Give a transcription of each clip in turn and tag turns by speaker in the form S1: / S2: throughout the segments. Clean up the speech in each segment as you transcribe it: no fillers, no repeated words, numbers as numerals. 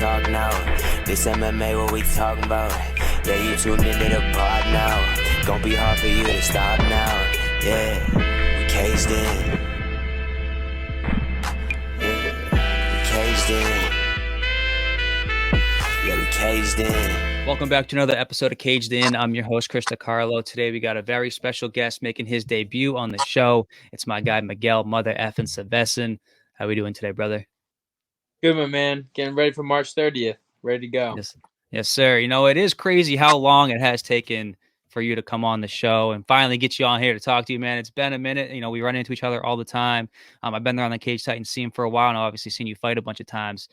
S1: talk now. This MMA, what we talking about? Yeah, you tuned into the pod now. Gonna be hard for you to stop now. Yeah, we caged in. Yeah, we caged in. Yeah, we caged in.
S2: Welcome back to another episode of Caged In. I'm your host, Chris DiCarlo. Today, we got a very special guest making his debut on the show. It's my guy, Miguel Mother Effin Sevasin. How we doing today, brother?
S3: Good, my man. Getting ready for March 30th. Ready to go.
S2: Yes, sir. You know, it is crazy how long it has taken for you to come on the show and finally get you on here to talk to you, man. It's been a minute. You know, we run into each other all the time. I've been there on the Cage Titan scene for a while, and I've obviously seen you fight a bunch of times.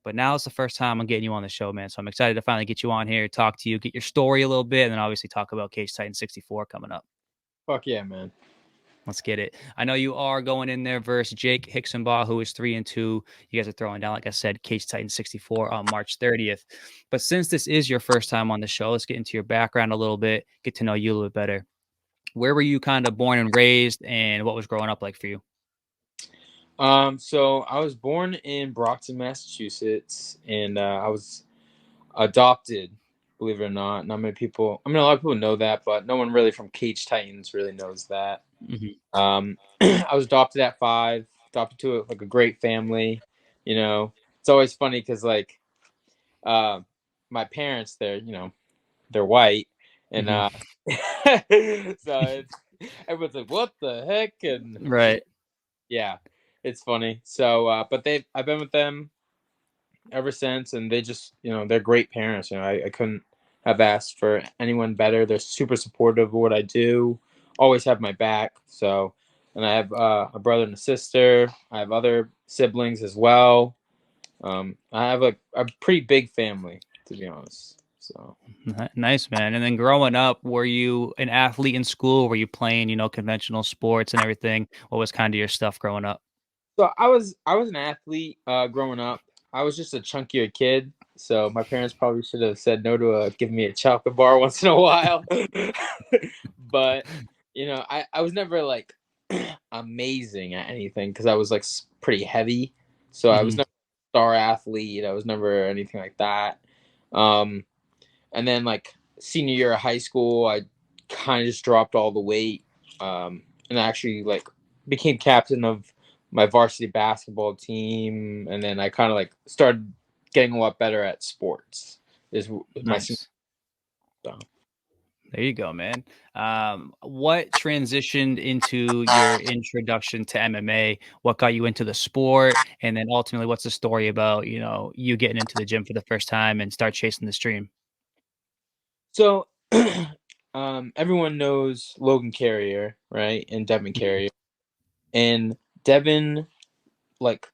S2: But now it's the first time I'm getting you on the show, man. So I'm excited to finally get you on here, talk to you, get your story a little bit, and then obviously talk about Cage Titan 64 coming up.
S3: Fuck yeah, man.
S2: Let's get it. I know you are going in there versus Jake Hixenbaugh, who is 3-2. You guys are throwing down, like I said, Cage Titan 64 on March 30th. But since this is your first time on the show, let's get into your background a little bit, get to know you a little bit better. Where were you kind of born and raised, and what was growing up like for you?
S3: So I was born in Brockton, Massachusetts, and I was adopted, believe it or not. Not many people, a lot of people know that, but no one really from Cage Titans really knows that.
S2: Mm-hmm.
S3: I was adopted at 5, adopted to a great family. You know, it's always funny because my parents, they're white, and so everyone's like, "What the heck?" And
S2: right,
S3: yeah. It's funny. So, but I've been with them ever since, and they just, they're great parents. You know, I couldn't have asked for anyone better. They're super supportive of what I do, always have my back. So, and I have a brother and a sister. I have other siblings as well. I have a pretty big family, to be honest. So
S2: nice, man. And then growing up, were you an athlete in school? Were you playing, conventional sports and everything? What was kind of your stuff growing up?
S3: So I was an athlete growing up. I was just a chunkier kid, so my parents probably should have said no to giving me a chocolate bar once in a while. But I was never like amazing at anything because I was like pretty heavy. So I was never a star athlete. I was never anything like that. And then like senior year of high school, I kind of just dropped all the weight, and actually like became captain of my varsity basketball team, and then I kind of like started getting a lot better at sports.
S2: Nice. So. There you go, man. What transitioned into your introduction to MMA? What got you into the sport? And then ultimately, what's the story about, you getting into the gym for the first time and start chasing this dream?
S3: So everyone knows Logan Carrier, right? And Devin Carrier. And Devin, like,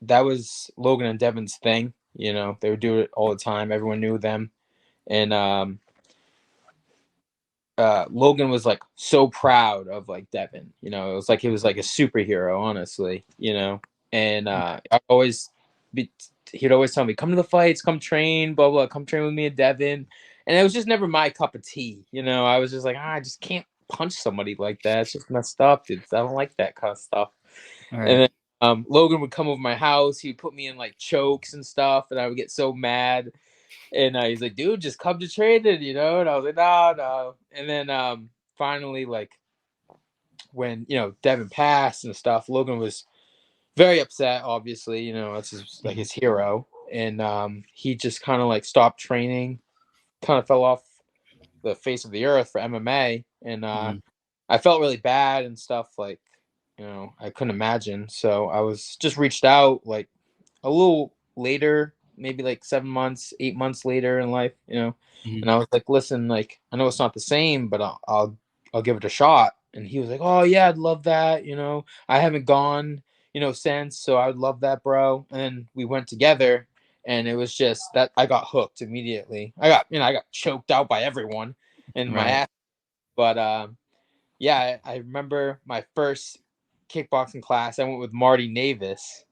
S3: that was Logan and Devin's thing. They would do it all the time. Everyone knew them. And Logan was like so proud of like Devin. It was like he was like a superhero, honestly. And he'd always tell me, "Come to the fights, come train, blah blah, come train with me and Devin." And it was just never my cup of tea. I was just like, I just can't punch somebody like that. It's just messed up. I don't like that kind of stuff. Right. And then Logan would come over my house. He'd put me in like chokes and stuff, and I would get so mad. And he's like, "Dude, just come to training," And I was like, "No." And then finally, like when Devin passed and stuff, Logan was very upset. Obviously, it's like his hero, and he just kind of like stopped training, kind of fell off the face of the earth for MMA, and I felt really bad and stuff. Like, I couldn't imagine. So I was just reached out like a little later, maybe like 7 months, 8 months later in life, and I was like, "Listen, like, I know it's not the same, but I'll give it a shot." And he was like, "Oh yeah, I'd love that. I haven't gone, since, so I would love that, bro." And we went together, and it was just that I got hooked immediately. I got choked out by everyone in my ass. But yeah, I remember my first kickboxing class. I went with Marty Navis.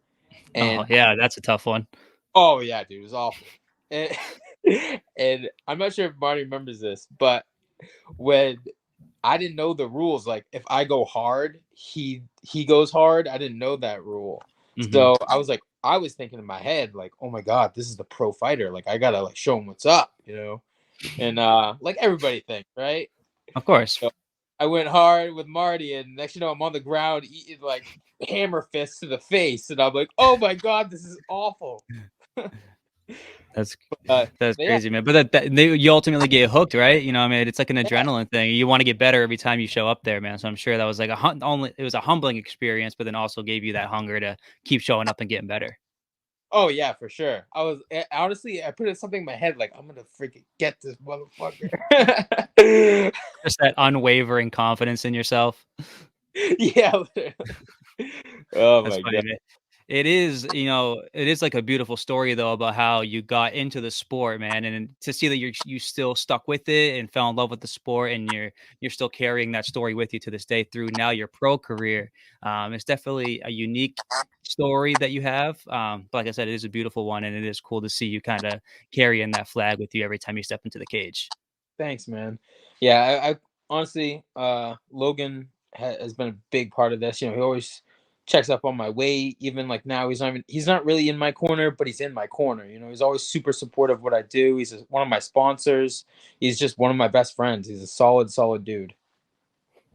S2: And yeah, that's a tough one.
S3: Oh yeah, dude, it was awful. And I'm not sure if Marty remembers this, but when I didn't know the rules, like if I go hard, he goes hard. I didn't know that rule. So I was like I was thinking in my head, like, oh my God, this is the pro fighter. Like, I gotta like show him what's up, And like everybody thinks, right?
S2: Of course.
S3: So I went hard with Marty, and next I'm on the ground eating like hammer fists to the face, and I'm like, oh my God, this is awful.
S2: That's that's
S3: But yeah.
S2: crazy, man. But you ultimately get hooked, right? I mean, it's like an adrenaline thing. You want to get better every time you show up there, man. So I'm sure that was like it was a humbling experience, but then also gave you that hunger to keep showing up and getting better.
S3: Oh yeah, for sure. Honestly, I put something in my head like I'm gonna freaking get this motherfucker.
S2: Just that unwavering confidence in yourself.
S3: Yeah. Literally. Oh
S2: That's
S3: my
S2: funny,
S3: God.
S2: man. It is, it is like a beautiful story though about how you got into the sport, man, and to see that you still stuck with it and fell in love with the sport, and you're still carrying that story with you to this day through now your pro career. It's definitely a unique story that you have. But like I said, it is a beautiful one, and it is cool to see you kind of carrying that flag with you every time you step into the cage.
S3: Thanks, man. Yeah, I honestly, Logan has been a big part of this. He always checks up on my weight. Even like now, he's not really in my corner, but he's in my corner. He's always super supportive of what I do. He's one of my sponsors. He's just one of my best friends. He's a solid dude.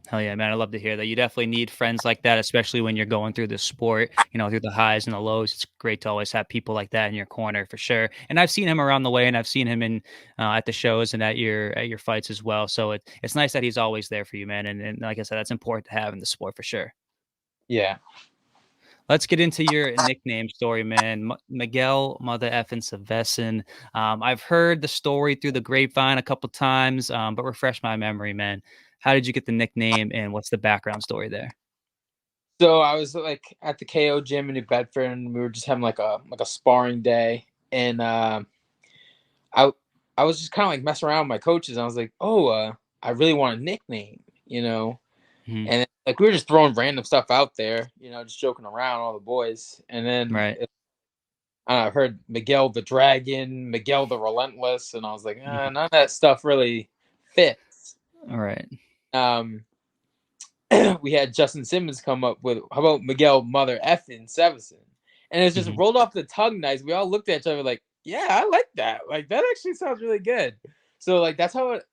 S2: Hell yeah, man. I love to hear that. You definitely need friends like that, especially when you're going through the sport, through the highs and the lows. It's great to always have people like that in your corner for sure. And I've seen him around the way, and I've seen him in at the shows and at your fights as well. So it's nice that he's always there for you, man. And like I said, that's important to have in the sport for sure.
S3: Yeah.
S2: Let's get into your nickname story, man. Miguel Mother Effin Sevasin. I've heard the story through the grapevine a couple times, but refresh my memory, man. How did you get the nickname, and what's the background story there?
S3: So I was like at the KO gym in New Bedford, and we were just having like a sparring day, and I I was just kind of like messing around with my coaches. And I was like, oh, I really want a nickname,
S2: Mhm.
S3: and like we were just throwing random stuff out there, just joking around, all the boys, and then
S2: Right.
S3: I heard Miguel the Dragon, Miguel the Relentless, and I was like,
S2: Mhm.
S3: none of that stuff really fits.
S2: All right.
S3: Um, we had Justin Simmons come up with, how about Miguel Mother Effin Sevasin? And it's just
S2: Mhm.
S3: rolled off the tongue nice. We all looked at each other like, yeah, I like that. Like that actually sounds really good. So like that's how it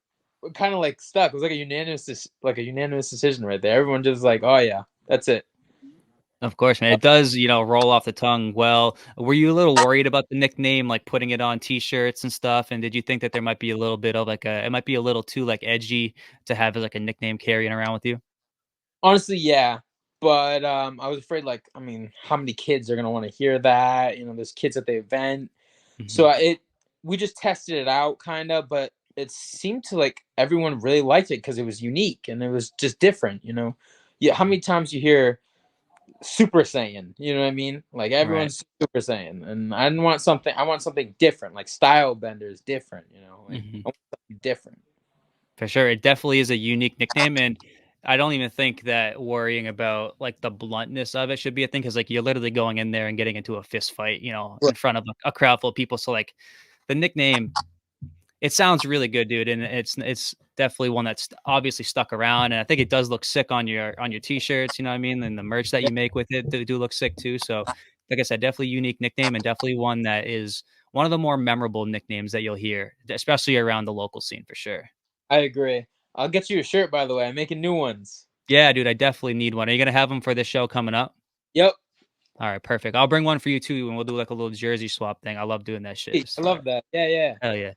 S3: kind of like stuck. It was like a unanimous decision right there. Everyone just like, oh yeah, that's it.
S2: Of course, man. It does, roll off the tongue well. Were you a little worried about the nickname, like putting it on T-shirts and stuff? And did you think that there might be a little bit of it might be a little too like edgy to have as like a nickname carrying around with you?
S3: Honestly, yeah. But I was afraid, like, I mean, how many kids are gonna want to hear that? There's kids at the event. So
S2: Mhm.
S3: we just tested it out kind of, but it seemed to like everyone really liked it because it was unique and it was just different. Yeah, how many times you hear Super Saiyan? You know what I mean? Like
S2: Right.
S3: everyone's Super Saiyan, and I didn't want something. I want something different. Like Style Bender is different. Like
S2: Mhm.
S3: I want something different.
S2: For sure. It definitely is a unique nickname. And I don't even think that worrying about like the bluntness of it should be a thing because like you're literally going in there and getting into a fist fight,
S3: Right.
S2: in front of a crowd full of people. So like the nickname, it sounds really good, dude. And it's definitely one that's obviously stuck around. And I think it does look sick on your t-shirts, you know what I mean? And the merch that
S3: Yeah,
S2: you make with it do look sick too. So like I said, definitely unique nickname and definitely one that is one of the more memorable nicknames that you'll hear, especially around the local scene for sure.
S3: I agree. I'll get you a shirt, by the way. I'm making new ones.
S2: Yeah, dude, I definitely need one. Are you gonna have them for this show coming up?
S3: Yep.
S2: All right, perfect. I'll bring one for you too, and we'll do like a little jersey swap thing. I love doing that shit.
S3: Hey,
S2: It's
S3: I
S2: smart.
S3: love that. Yeah, yeah.
S2: Hell yeah.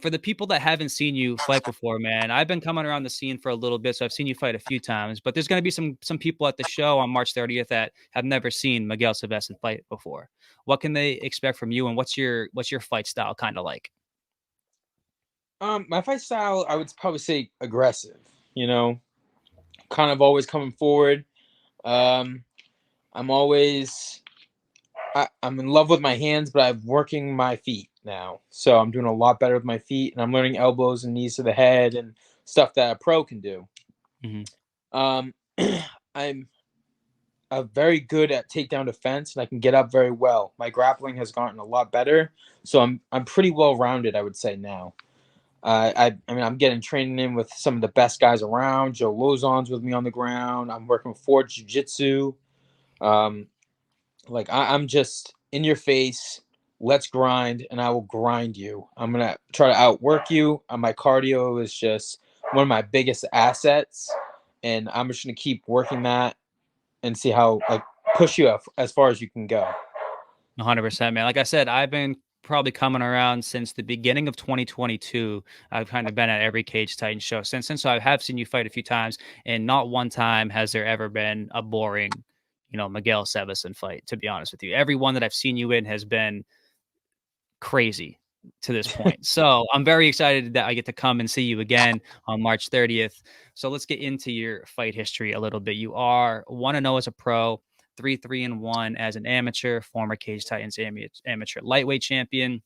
S2: For the people that haven't seen you fight before, man, I've been coming around the scene for a little bit, so I've seen you fight a few times. But there's gonna be some people at the show on March 30th that have never seen Miguel Sevasin fight before. What can they expect from you, and what's your fight style kind of like?
S3: My fight style, I would probably say aggressive. You know, kind of always coming forward. Um, I'm always, I'm in love with my hands, but I'm working my feet now. So I'm doing a lot better with my feet, and I'm learning elbows and knees to the head and stuff that a pro can do.
S2: Hmm.
S3: Um, I'm very good at takedown defense, and I can get up very well. My grappling has gotten a lot better, so I'm pretty well rounded, I would say now. I mean, I'm getting training in with some of the best guys around. Joe Lozon's with me on the ground. I'm working with Ford Jiu Jitsu. Um, Like I'm just in your face. Let's grind, and I will grind you. I'm gonna try to outwork you. My cardio is just one of my biggest assets, and I'm just gonna keep working that and see how like push you up as far as you can go.
S2: 100%, man. Like I said, I've been probably coming around since the beginning of 2022. I've kind of been at every Cage Titan show since. So I have seen you fight a few times, and not one time has there ever been a boring, Miguel Sevasin fight. To be honest with you, every one that I've seen you in has been crazy to this point. So I'm very excited that I get to come and see you again on March 30th. So let's get into your fight history a little bit. You are 1-0 as a pro, 3-1 as an amateur, former Cage Titans amateur lightweight champion.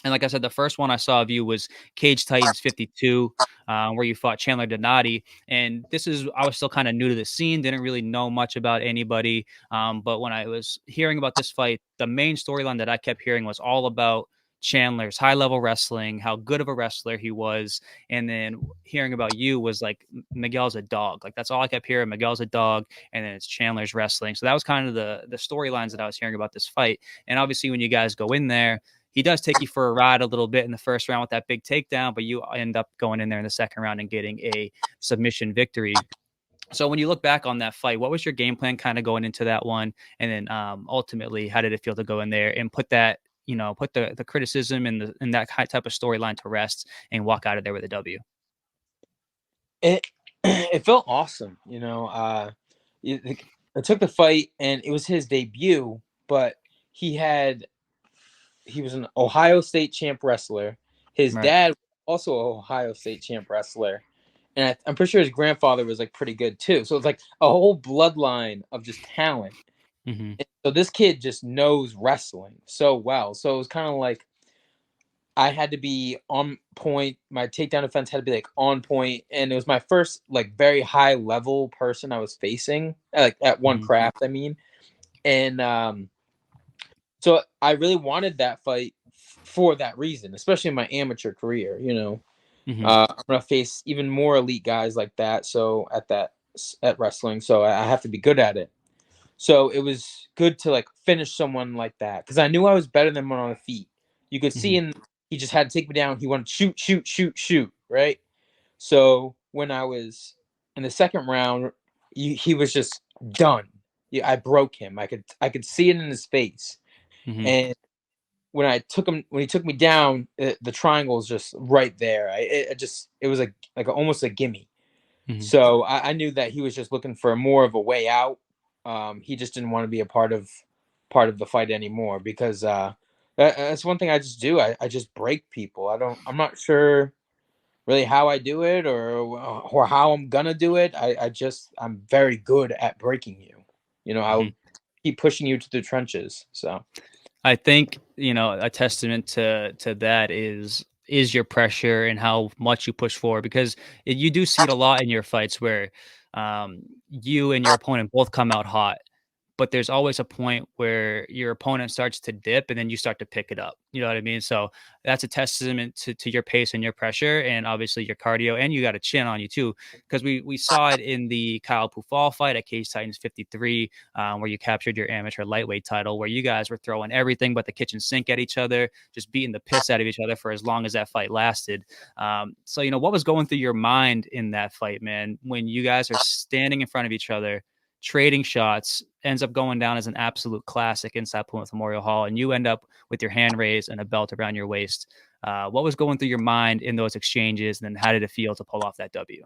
S2: And like I said, the first one I saw of you was Cage Titans 52, where you fought Chandler Donati. And I was still kind of new to the scene, didn't really know much about anybody. But when I was hearing about this fight, the main storyline that I kept hearing was all about Chandler's high level wrestling, how good of a wrestler he was. And then hearing about you was like, Miguel's a dog. Like that's all I kept hearing. Miguel's a dog. And then it's Chandler's wrestling. So that was kind of the storylines that I was hearing about this fight. And obviously, when you guys go in there, he does take you for a ride a little bit in the first round with that big takedown, but you end up going in there in the second round and getting a submission victory. So when you look back on that fight, what was your game plan kind of going into that one? And then ultimately, how did it feel to go in there and put that, put the criticism and that type of storyline to rest and walk out of there with a W?
S3: It felt awesome, I took the fight, and it was his debut, but he was an Ohio State champ wrestler. His
S2: Right.
S3: dad was also an Ohio State champ wrestler, and I'm pretty sure his grandfather was like pretty good too. So it's like a whole bloodline of just talent.
S2: Mm-hmm.
S3: And so this kid just knows wrestling so well. So it was kind of like I had to be on point. My takedown defense had to be like on point, and it was my first like very high level person I was facing, like at one
S2: Mm-hmm.
S3: craft. I mean, and so I really wanted that fight for that reason, especially in my amateur career.
S2: Mm-hmm.
S3: I'm gonna face even more elite guys like that. So at wrestling, so I have to be good at it. So it was good to like finish someone like that because I knew I was better than him on the feet. You could see,
S2: Mm-hmm.
S3: and he just had to take me down. He wanted to shoot, shoot, shoot, shoot. Right. So when I was in the second round, he was just done. Yeah, I broke him. I could see it in his face.
S2: Mm-hmm.
S3: And when he took me down, the triangle was just right there. It was almost a gimme.
S2: Mm-hmm.
S3: So I knew that he was just looking for more of a way out. He just didn't want to be a part of the fight anymore because that's one thing I just do. I just break people. I'm not sure really how I do it or how I'm gonna do it. I'm very good at breaking you.
S2: Mm-hmm.
S3: I'll keep pushing you to the trenches. So.
S2: I think, a testament to that is your pressure and how much you push forward because you do see it a lot in your fights where you and your opponent both come out hot, but there's always a point where your opponent starts to dip and then you start to pick it up. You know what I mean? So that's a testament to your pace and your pressure and obviously your cardio, and you got a chin on you too. Because we saw it in the Kyle Pufal fight at Cage Titans 53, where you captured your amateur lightweight title, where you guys were throwing everything but the kitchen sink at each other, just beating the piss out of each other for as long as that fight lasted. So, what was going through your mind in that fight, man, when you guys are standing in front of each other, trading shots, ends up going down as an absolute classic inside Plymouth Memorial Hall, and you end up with your hand raised and a belt around your waist. What was going through your mind in those exchanges, and then how did it feel to pull off that W?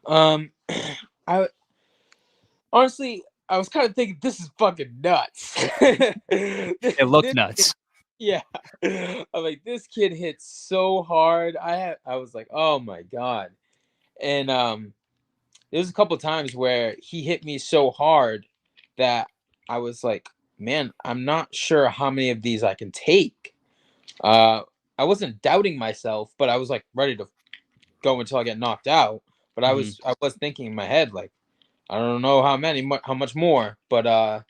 S3: I honestly, I was kind of thinking this is fucking nuts.
S2: It looked nuts.
S3: Yeah, I'm like, this kid hits so hard. I was like, oh my god, and there was a couple times where he hit me so hard that I was like, man, I'm not sure how many of these I can take. I wasn't doubting myself, but I was like ready to go until I get knocked out. But I was thinking in my head like, I don't know how much more, but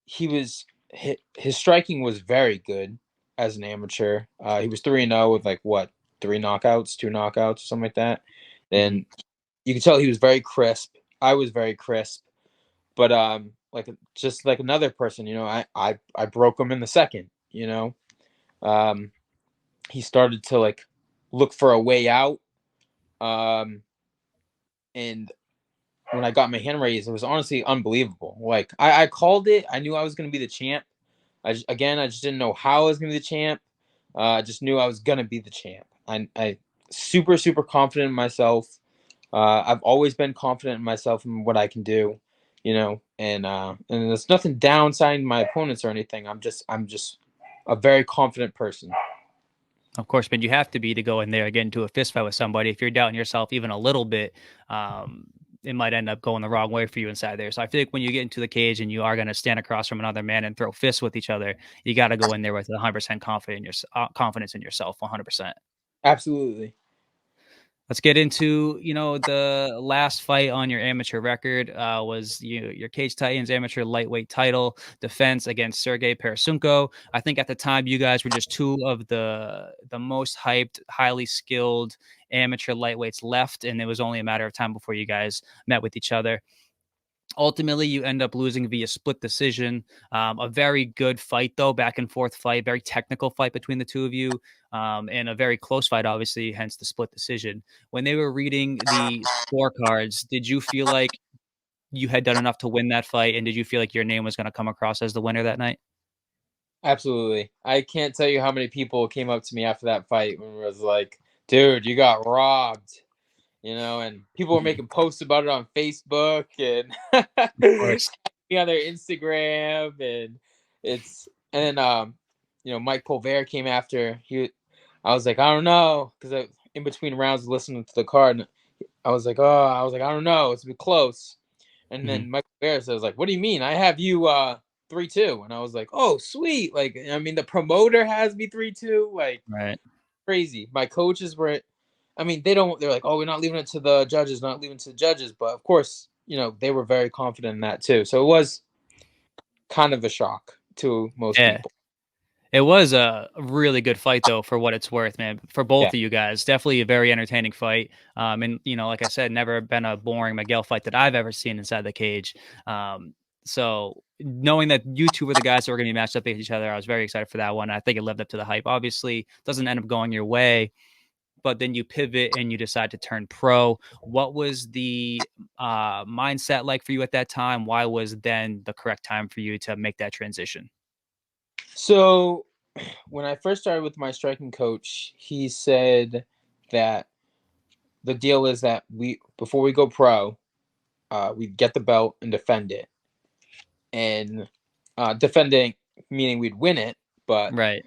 S3: his striking was very good as an amateur. He was 3-0 with like what, 2 knockouts or something like that. And you could tell he was very crisp. I was very crisp, but just like another person, I broke him in the second, he started to like look for a way out. And when I got my hand raised, it was honestly unbelievable. Like I called it. I knew I was going to be the champ. I just didn't know how I was going to be the champ. I just knew I was going to be the champ. I super, super confident in myself. I've always been confident in myself and what I can do, and there's nothing downside my opponents or anything. I'm just a very confident person.
S2: Of course, but you have to be to go in there and get into a fist fight with somebody. If you're doubting yourself even a little bit, it might end up going the wrong way for you inside there. So I feel like when you get into the cage and you are going to stand across from another man and throw fists with each other, you got to go in there with 100% confidence in yourself, 100%.
S3: Absolutely.
S2: Let's get into, the last fight on your amateur record was your Cage Titans amateur lightweight title defense against Sergey Parasunko. I think at the time you guys were just two of the most hyped, highly skilled amateur lightweights left, and it was only a matter of time before you guys met with each other. Ultimately, you end up losing via split decision. A very good fight, though, back and forth fight, very technical fight between the two of you, and a very close fight, obviously, hence the split decision. When they were reading the scorecards, did you feel like you had done enough to win that fight, and did you feel like your name was going to come across as the winner that night?
S3: Absolutely. I can't tell you how many people came up to me after that fight and was like, dude, you got robbed. And people were making posts about it on Facebook and
S2: Of course.
S3: me on their Instagram, Mike Pulver came after. I was like, I don't know, because in between rounds listening to the card, and I was like, I don't know, it's a bit close. And then Mike Pulver says, like, what do you mean? I have you 3-2, and I was like, oh sweet, like I mean the promoter has me 3-2, like
S2: Right.
S3: crazy. My coaches were. I mean, they're like, oh, we're not leaving it to the judges, not leaving it to the judges. But of course, they were very confident in that too. So it was kind of a shock to most
S2: Yeah.
S3: people.
S2: It was a really good fight, though, for what it's worth, man. For both
S3: Yeah.
S2: of you guys, definitely a very entertaining fight. And like I said, never been a boring Miguel fight that I've ever seen inside the cage. So knowing that you two were the guys that were going to be matched up against each other, I was very excited for that one. I think it lived up to the hype. Obviously, doesn't end up going your way, but then you pivot and you decide to turn pro. What was the mindset like for you at that time? Why was then the correct time for you to make that transition?
S3: So when I first started with my striking coach, he said that the deal is that before we go pro, we get the belt and defend it. And defending meaning we'd win it, but
S2: Right.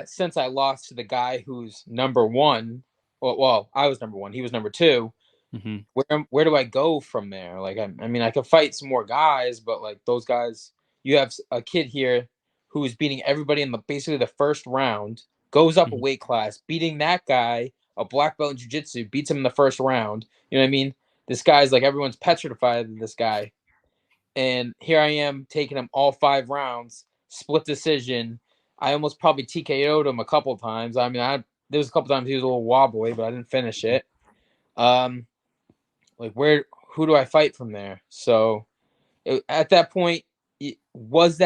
S3: since I lost to the guy who's number one, well, I was number one, he was number two.
S2: Mm-hmm.
S3: Where do I go from there? Like, I mean, I could fight some more guys, but like those guys, you have a kid here who's beating everybody in basically the first round, goes up a weight class, beating that guy, a black belt in jiu-jitsu, beats him in the first round. You know what I mean? This guy's like, everyone's petrified of this guy. And here I am taking him all 5 rounds, split decision. I almost probably TKO'd him a couple times. I mean, there was a couple times he was a little wobbly, but I didn't finish it. Like who do I fight from there? So at that point, it was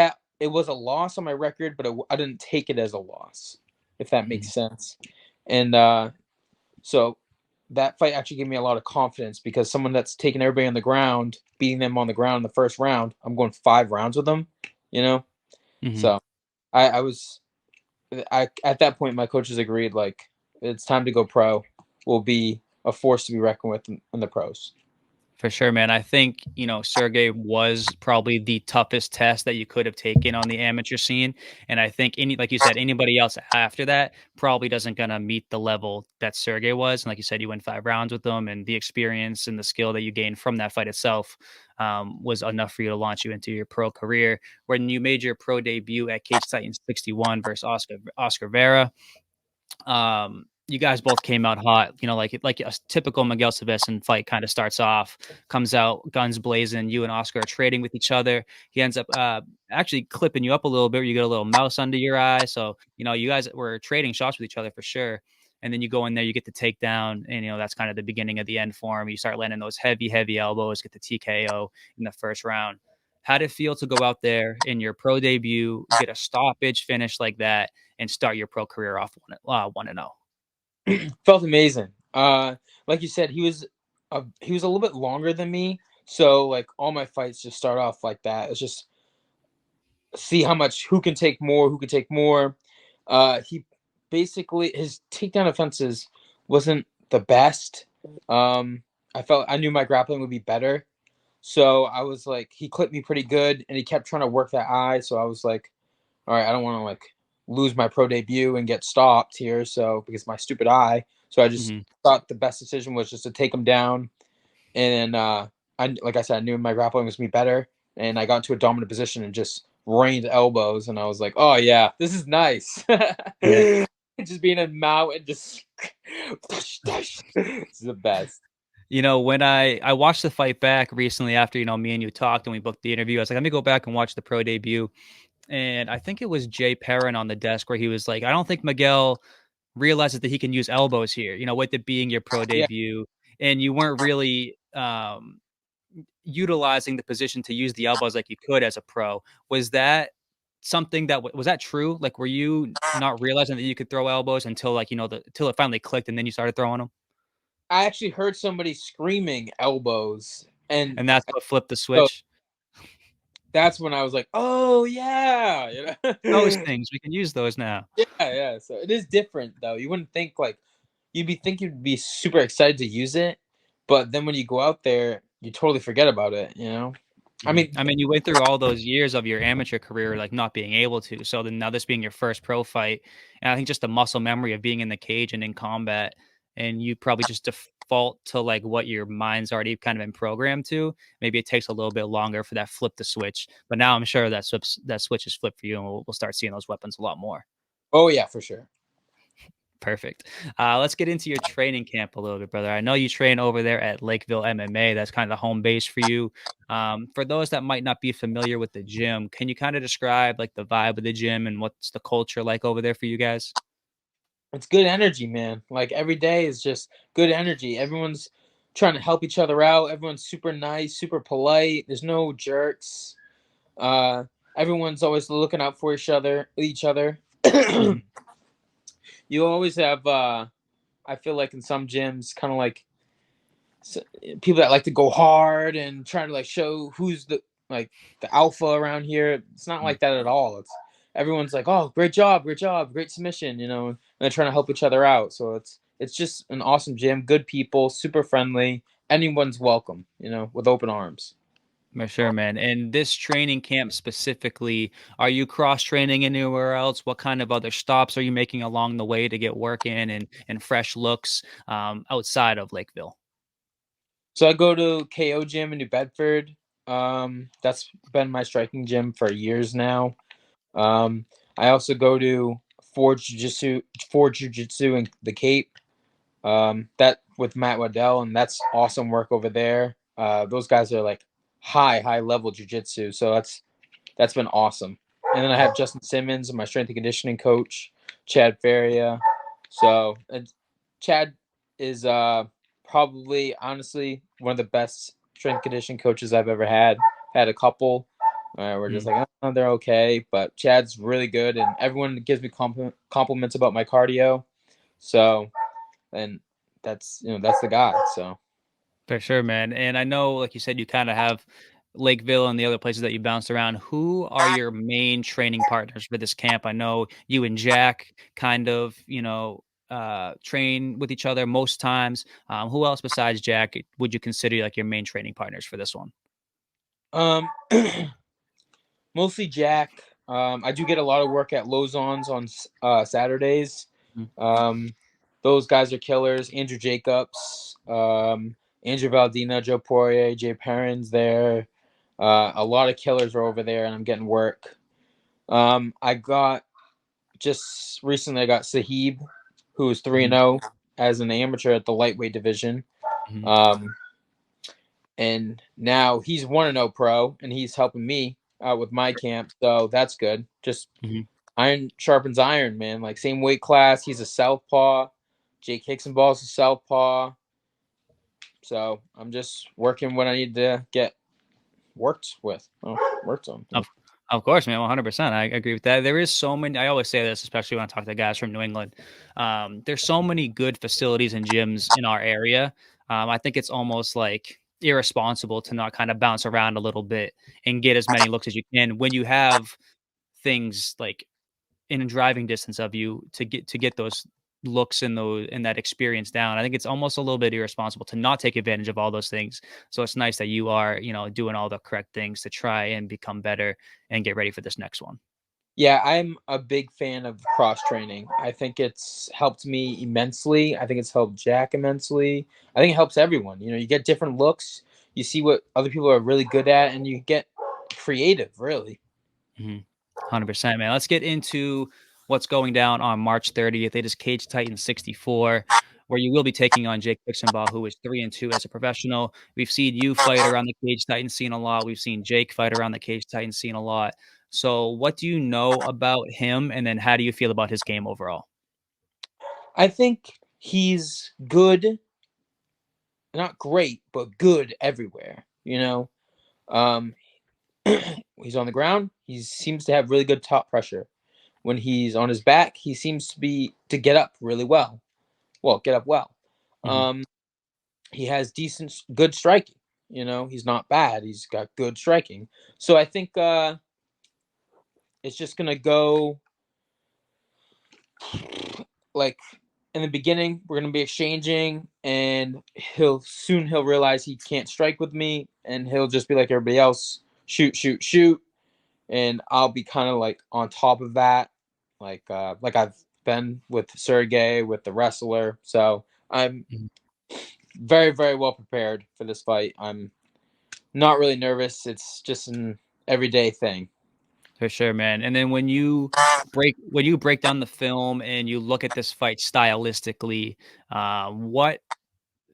S3: a loss on my record, but I didn't take it as a loss, if that makes sense. And so that fight actually gave me a lot of confidence because someone that's taking everybody on the ground, beating them on the ground in the first round, I'm going 5 rounds with them, So I at that point, my coaches agreed, like, it's time to go pro. We'll be a force to be reckoned with in the pros.
S2: For sure, man. I think, Sergey was probably the toughest test that you could have taken on the amateur scene. And I think like you said, anybody else after that probably doesn't gonna meet the level that Sergey was. And like you said, you went 5 rounds with him, and the experience and the skill that you gained from that fight itself was enough for you to launch you into your pro career. When you made your pro debut at Cage Titans 61 versus Oscar Vera, you guys both came out hot, like a typical Miguel Sevasin fight kind of starts off, comes out guns blazing. You and Oscar are trading with each other. He ends up actually clipping you up a little bit. You get a little mouse under your eye. So, you guys were trading shots with each other for sure. And then you go in there, you get the takedown, and that's kind of the beginning of the end for him. You start landing those heavy elbows, get the TKO in the first round. How'd it feel to go out there in your pro debut, get a stoppage finish like that, and start your pro career off 1-0?
S3: Felt amazing. Like you said, he was a little bit longer than me, so like all my fights just start off like that. It's just see who can take more, who can take more. He basically his takedown offenses wasn't the best. I knew my grappling would be better, so I was like, he clipped me pretty good, and he kept trying to work that eye. So I was like, all right, I don't want to like lose my pro debut and get stopped here. So because my stupid eye, so I just
S2: Mhm.
S3: thought the best decision was just to take him down, and like I said, I knew my grappling was gonna be better, and I got into a dominant position and just rained elbows, and I was like, oh yeah, this is nice.
S2: Yeah.
S3: Just being a mountain, just it's the best.
S2: When I watched the fight back recently after, me and you talked and we booked the interview, I was like, let me go back and watch the pro debut. And I think it was Jay Perrin on the desk where he was like, I don't think Miguel realizes that he can use elbows here, with it being your pro
S3: Yeah,
S2: debut. And you weren't really utilizing the position to use the elbows like you could as a pro. Was that something that was that true? Like, were you not realizing that you could throw elbows until like, until it finally clicked and then you started throwing them?
S3: I actually heard somebody screaming elbows, and
S2: And that's what flipped the
S3: so
S2: switch.
S3: that's when I was like, oh yeah,
S2: Those things, we can use those now.
S3: yeah, yeah. So it is different though. You wouldn't think like you'd be super excited to use it, but then when you go out there, you totally forget about it. I
S2: Mhm.
S3: mean,
S2: I mean, you went through all those years of your amateur career, like, not being able to, so then now this being your first pro fight, and I think just the muscle memory of being in the cage and in combat, and you probably just default to, like, what your mind's already kind of been programmed to. Maybe it takes a little bit longer for that flip to switch, but now I'm sure that switch is flipped for you, and we'll start seeing those weapons a lot more.
S3: oh yeah, for sure.
S2: Perfect. Let's get into your training camp a little bit, brother. I know you train over there at Lakeville MMA. That's kind of the home base for you. For those that might not be familiar with the gym, can you kind of describe like the vibe of the gym and what's the culture like over there for you guys?
S3: It's good energy, man. Like every day is just good energy. Everyone's trying to help each other out. Everyone's super nice, super polite. There's no jerks. Uh, everyone's always looking out for each other.
S2: Mhm.
S3: You always have I feel like in some gyms kind of like people that like to go hard and try to like show who's the alpha around here. It's not
S2: Mm.
S3: like that at all. It's everyone's like, oh, great job, great submission, and they're trying to help each other out. So it's just an awesome gym, good people, super friendly. Anyone's welcome, with open arms.
S2: For sure, man. And this training camp specifically, are you cross training anywhere else? What kind of other stops are you making along the way to get work in and fresh looks outside of Lakeville?
S3: So I go to KO gym in New Bedford. That's been my striking gym for years now. Um, I also go to Forge Jiu Jitsu in the Cape. That with Matt Waddell, and that's awesome work over there. Those guys are like high level jujitsu, so that's been awesome. And then I have Justin Simmons, my strength and conditioning coach, Chad Faria. So Chad is probably honestly one of the best strength and conditioning coaches I've ever had. Had a couple. We're just like, oh, they're okay, but Chad's really good, and everyone gives me compliments about my cardio. So, and that's the guy. So
S2: For sure, man. And I know, like you said, you kind of have Lakeville and the other places that you bounced around. Who are your main training partners for this camp? I know you and Jack kind of, train with each other most times. Who else besides Jack would you consider like your main training partners for this one?
S3: um, mostly Jack. I do get a lot of work at Lozon's on Saturdays.
S2: Mhm.
S3: Um, those guys are killers. Andrew Jacobs, Andrew Valdina, Joe Poirier, Jay Perrin's there. A lot of killers are over there, and I'm getting work. I got just recently. I got Sahib, who is 3-0 as an amateur at the lightweight division.
S2: Mhm.
S3: Um, and now he's 1-0 pro, and he's helping me out with my camp, so that's good. Just
S2: Mhm.
S3: iron sharpens iron, man. Like same weight class. He's a southpaw. Jake Hixenbaugh is a southpaw. So I'm just working what I need to get worked with. Worked on.
S2: Of course, man, 100%. I agree with that. There is so many. I always say this, especially when I talk to guys from New England. There's so many good facilities and gyms in our area. I think it's almost like irresponsible to not kind of bounce around a little bit and get as many looks as you can when you have things like in driving distance of you to get those looks and those and that experience down. I think it's almost a little bit irresponsible to not take advantage of all those things. So it's nice that you are, doing all the correct things to try and become better and get ready for this next one.
S3: Yeah, I'm a big fan of cross training. I think it's helped me immensely. I think it's helped Jack immensely. I think it helps everyone. You get different looks. You see what other people are really good at, and you get creative, really.
S2: 100%, man. Let's get into what's going down on March 30th. It is Cage Titan 64, where you will be taking on Jake Hixenbaugh, who is 3-2 as a professional. We've seen you fight around the Cage Titan scene a lot. We've seen Jake fight around the Cage Titan scene a lot. So, what do you know about him, and then how do you feel about his game overall?
S3: I think he's good, not great, but good everywhere. Um, he's on the ground. He seems to have really good top pressure. When he's on his back, he seems to get up really well. Well, get up well.
S2: Mhm.
S3: He has good striking. He's not bad. He's got good striking. So I think it's just gonna go like in the beginning. We're gonna be exchanging, and he'll realize he can't strike with me, and he'll just be like everybody else, shoot, shoot, shoot, and I'll be kind of like on top of that, like I've been with Sergey, with the wrestler. So I'm
S2: Mhm.
S3: very, very well prepared for this fight. I'm not really nervous. It's just an everyday thing.
S2: For sure, man. And then when you break down the film and you look at this fight stylistically, what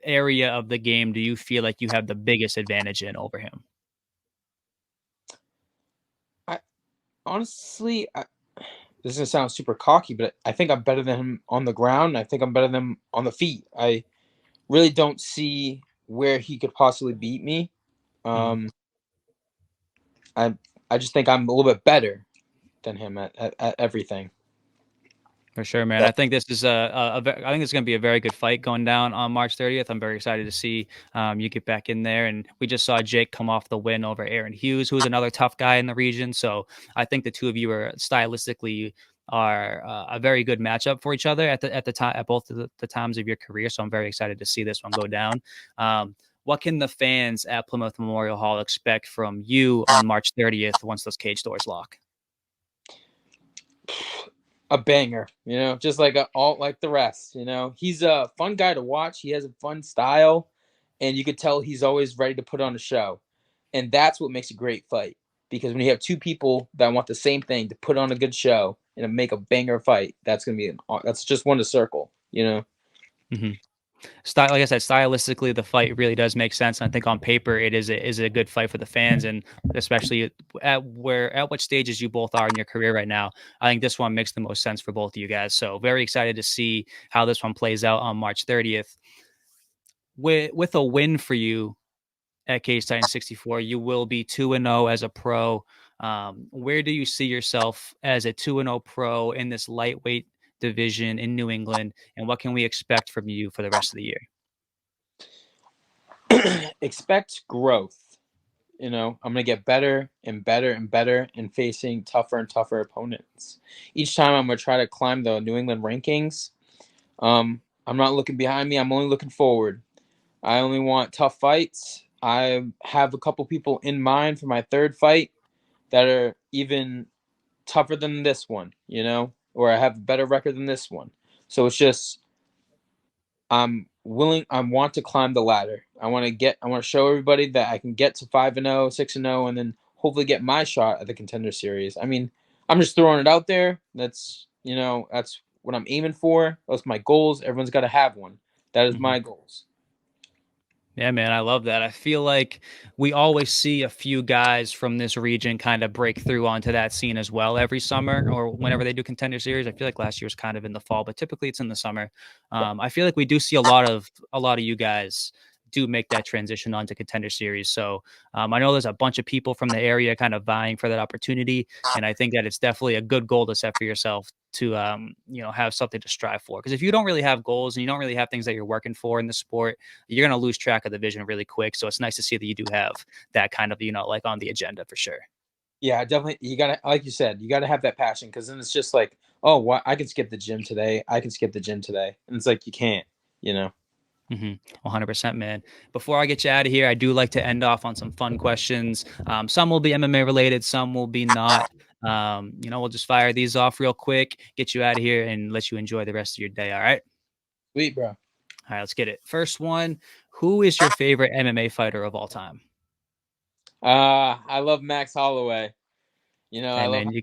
S2: area of the game do you feel like you have the biggest advantage in over him?
S3: I honestly, this is gonna sound super cocky, but I think I'm better than him on the ground. I think I'm better than him on the feet. I really don't see where he could possibly beat me.
S2: Mhm.
S3: Um, I I just think I'm a little bit better than him at everything.
S2: For sure, man.
S3: That
S2: I think this is I think it's going to be a very good fight going down on March 30th. I'm very excited to see you get back in there. And we just saw Jake come off the win over Aaron Hughes, who's another tough guy in the region. So I think the two of you are stylistically are a very good matchup for each other at the time at both of the times of your career. So I'm very excited to see this one go down. What can the fans at Plymouth Memorial Hall expect from you on March 30th once those cage doors lock?
S3: a banger, just like all like the rest. He's a fun guy to watch. He has a fun style, and you could tell he's always ready to put on a show, and that's what makes a great fight. Because when you have two people that want the same thing to put on a good show and make a banger fight, that's just one to circle.
S2: Mhm. Like I said, stylistically, the fight really does make sense. I think on paper, it is a good fight for the fans, and especially at what stages you both are in your career right now. I think this one makes the most sense for both of you guys. So very excited to see how this one plays out on March 30th. With a win for you at Cage Titan 64, you will be 2-0 as a pro. Where do you see yourself as a 2-0 pro in this lightweight division in New England, and what can we expect from you for the rest of the year?
S3: Expect growth. I'm gonna get better and better and better and facing tougher and tougher opponents. Each time I'm gonna try to climb the New England rankings. I'm not looking behind me. I'm only looking forward. I only want tough fights. I have a couple people in mind for my third fight that are even tougher than this one, or I have a better record than this one. So it's just I want to climb the ladder. I want to show everybody that I can get to 5-0, 6-0, and then hopefully get my shot at the Contender Series. I mean, I'm just throwing it out there. That's what I'm aiming for. Those are my goals. Everyone's got to have one. That is
S2: Mhm.
S3: my goals.
S2: Yeah, man, I love that. I feel like we always see a few guys from this region kind of break through onto that scene as well every summer or whenever they do Contender Series. I feel like last year was kind of in the fall, but typically it's in the summer. I feel like we do see a lot of you guys do make that transition onto Contender Series. So I know there's a bunch of people from the area kind of vying for that opportunity, and I think that it's definitely a good goal to set for yourself to have something to strive for. Because if you don't really have goals and you don't really have things that you're working for in the sport, you're going to lose track of the vision really quick. So it's nice to see that you do have that kind of like on the agenda for sure.
S3: Yeah, definitely. You gotta, like you said, you gotta have that passion, because then it's just like, oh, what, I can skip the gym today. I can skip the gym today, and it's like you can't,
S2: 100%, man. Before I get you out of here, I do like to end off on some fun questions. Some will be MMA related, some will be not. We'll just fire these off real quick, get you out of here, and let you enjoy the rest of your day. All right.
S3: Sweet, bro.
S2: All right, let's get it. First one: who is your favorite MMA fighter of all time?
S3: I love Max Holloway.
S2: Hey,
S3: I love
S2: man,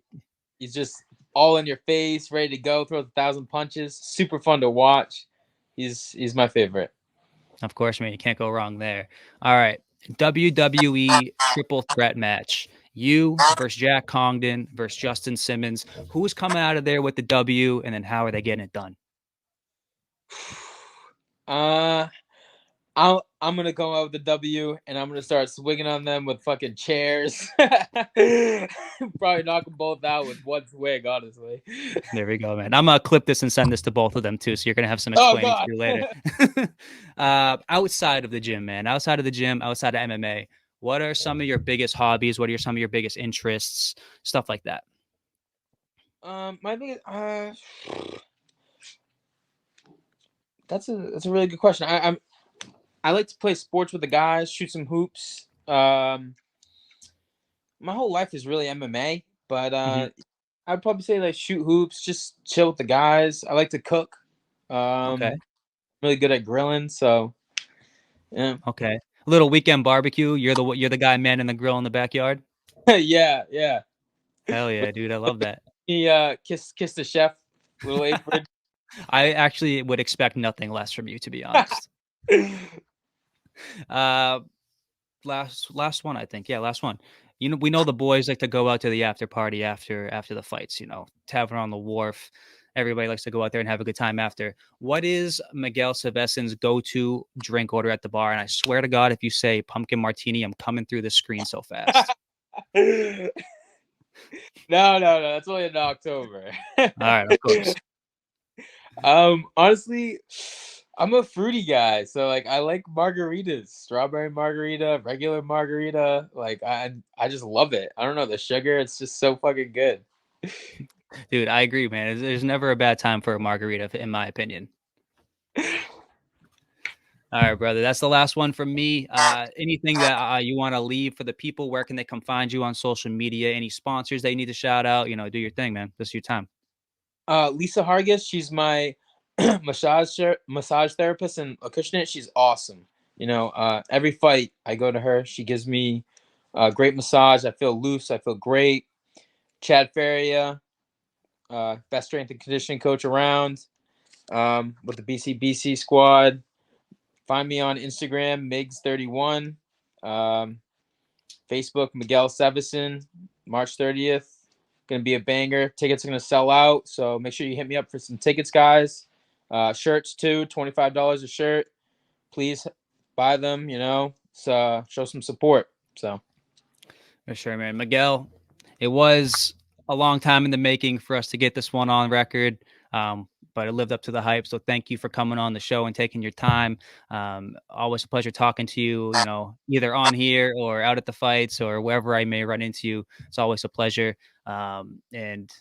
S3: he's just all in your face, ready to go, throws 1,000 punches. Super fun to watch. He's my favorite.
S2: of course, man, you can't go wrong there. All right, WWE triple threat match: you versus Jack Congdon versus Justin Simmons. Who's coming out of there with the W, and then how are they getting it done?
S3: I'm gonna go out with the W, and I'm gonna start swinging on them with fucking chairs. Probably knock them both out with one swing, honestly.
S2: There we go, man. I'm gonna clip this and send this to both of them too, so you're gonna have some explaining to do later. Outside of the gym, man. Outside of the gym, outside of MMA, what are some of your biggest hobbies? What are some of your biggest interests? Stuff like that.
S3: My biggest, that's a really good question. I like to play sports with the guys, shoot some hoops. My whole life is really MMA, but I'd probably say like shoot hoops, just chill with the guys. I like to cook.
S2: Okay.
S3: Really good at grilling, so yeah.
S2: Okay. A little weekend barbecue. You're the guy manning the grill in the backyard.
S3: Yeah.
S2: Hell yeah, dude. I love that.
S3: He kiss the chef, little apron.
S2: I actually would expect nothing less from you, to be honest. Last one, I think. Yeah, last one. We know the boys like to go out to the after party after the fights. Tavern on the Wharf. Everybody likes to go out there and have a good time after. What is Miguel Sevasin's go-to drink order at the bar? And I swear to God, if you say pumpkin martini, I'm coming through the screen so fast.
S3: No. That's only in October.
S2: All right, of course.
S3: Honestly, I'm a fruity guy, so like I like margaritas, strawberry margarita, regular margarita. Like I just love it. I don't know, the sugar, it's just so fucking good.
S2: Dude, I agree, man. There's never a bad time for a margarita, in my opinion. All right, brother. That's the last one from me. Anything that you want to leave for the people? Where can they come find you on social media? Any sponsors they need to shout out? Do your thing, man. This is your time.
S3: Lisa Hargis, she's my massage therapist in Acushnet. She's awesome. Every fight I go to her. She gives me a great massage. I feel loose. I feel great. Chad Faria, best strength and conditioning coach around, with the BC squad. Find me on Instagram, Migs31. Facebook, Miguel Sevasin. March 30th. Going to be a banger. Tickets are going to sell out, so make sure you hit me up for some tickets, guys. Shirts too, $25 a shirt. Please buy them, so show some support. So
S2: For sure, man. Miguel, it was a long time in the making for us to get this one on record, but it lived up to the hype. So thank you for coming on the show and taking your time. Always a pleasure talking to you, either on here or out at the fights or wherever I may run into you. It's always a pleasure. And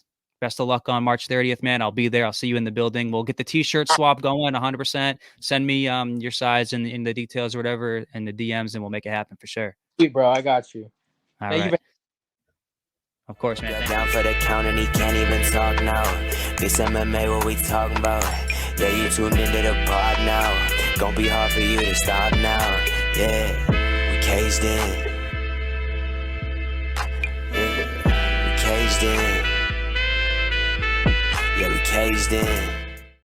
S2: best of luck on March 30th, man. I'll be there. I'll see you in the building. We'll get the t-shirt swap going 100%. Send me your size and in the details or whatever in the DMs, and we'll make it happen for sure.
S3: Sweet, bro. I got you.
S2: All right. Of course, man.
S1: Down for the count and he can't even talk now. This MMA, what we talking about? Yeah, you tuned into the pod now. Gonna be hard for you to stop now. Yeah, we caged in. Yeah, we caged in. Yeah, we caged in.